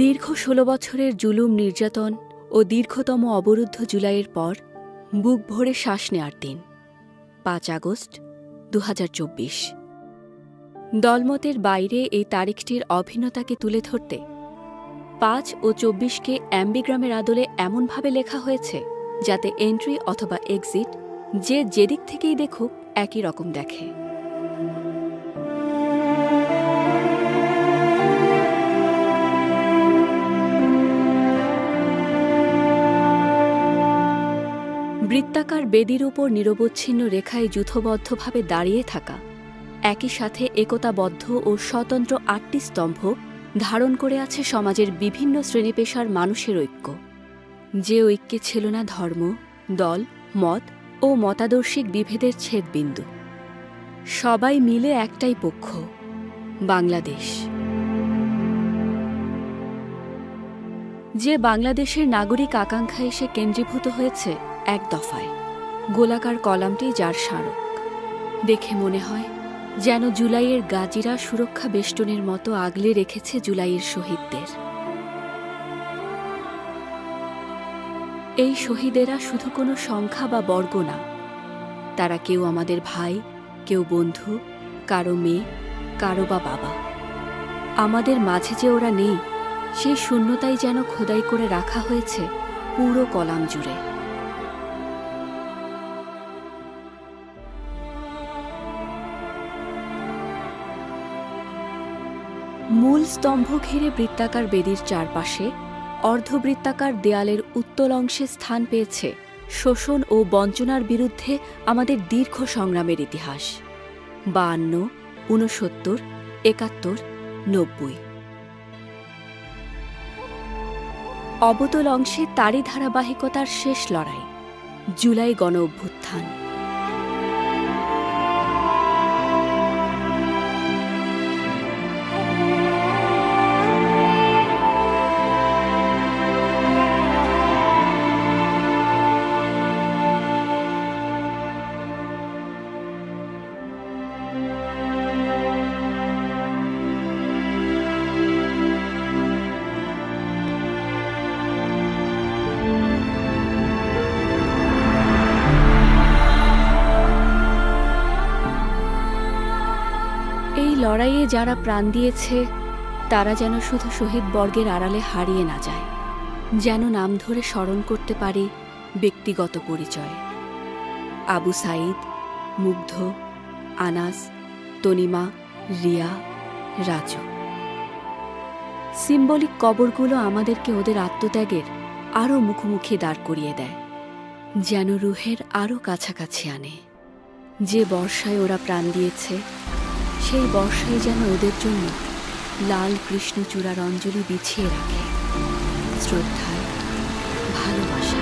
দীর্ঘ ১৬ বছরের জুলুম নির্যাতন ও দীর্ঘতম অবরুদ্ধ জুলাইয়ের পর বুক ভরে শ্বাস নেয়ার দিন ৫ আগস্ট ২০২৪। দলমতের বাইরে এই তারিখটির অভিন্নতাকে তুলে ধরতে ৫ ও ২৪কে অ্যাম্বিগ্রামের আদলে এমনভাবে লেখা হয়েছে যাতে এন্ট্রি অথবা এক্সিট যে যেদিক থেকেই দেখুক একই রকম দেখে। বৃত্তাকার বেদির উপর নিরবচ্ছিন্ন রেখায় যূথবদ্ধভাবে দাঁড়িয়ে থাকা, একই সাথে একতাবদ্ধ ও স্বতন্ত্র ৮টি স্তম্ভ ধারণ করে আছে সমাজের বিভিন্ন শ্রেণীপেশার মানুষের ঐক্য, যে ঐক্যে ছিল না ধর্ম, দল, মত ও মতাদর্শিক বিভেদের ছেদবিন্দু। সবাই মিলে একটাই পক্ষ, বাংলাদেশ। যে বাংলাদেশের নাগরিক আকাঙ্ক্ষা এসে কেন্দ্রীভূত হয়েছে এক দফায়, গোলাকার কলামটি যার স্মারক। দেখে মনে হয় যেন জুলাইয়ের গাজীরা সুরক্ষা বেষ্টনের মতো আগলে রেখেছে জুলাইয়ের শহীদদের। এই শহীদেরা শুধু কোনো সংখ্যা বা বর্গ না, তারা কেউ আমাদের ভাই, কেউ বন্ধু, কারো মেয়ে, কারো বা বাবা। আমাদের মাঝে যে ওরা নেই, সেই শূন্যতাই যেন খোদাই করে রাখা হয়েছে পুরো কলাম জুড়ে। মূল স্তম্ভ ঘিরে বৃত্তাকার বেদির চারপাশে অর্ধবৃত্তাকার দেয়ালের উত্তল অংশে স্থান পেয়েছে শোষণ ও বঞ্চনার বিরুদ্ধে আমাদের দীর্ঘ সংগ্রামের ইতিহাস। ৫২, ৬৯, ৭১, ৯০। অবতল অংশে তারই ধারাবাহিকতার শেষ লড়াই, জুলাই গণ অভ্যুত্থান। এই লড়াইয়ে যারা প্রাণ দিয়েছে তারা যেন শুধু শহীদ বর্গের আড়ালে হারিয়ে না যায়, যেন নাম ধরে স্মরণ করতে পারি ব্যক্তিগত পরিচয়। আবু সাঈদ, মুগ্ধ, আনাস, তনিমা, রিয়া, রাজু। সিম্বলিক কবরগুলো আমাদেরকে ওদের আত্মত্যাগের আরও মুখোমুখি দাঁড় করিয়ে দেয়, যেন রুহের আরও কাছাকাছি আনে। যে বর্ষায় ওরা প্রাণ দিয়েছে, সেই বর্ষায় যেন ওদের জন্য লাল কৃষ্ণচূড়ার অঞ্জলি বিছিয়ে রাখে, শ্রদ্ধায়, ভালোবাসা।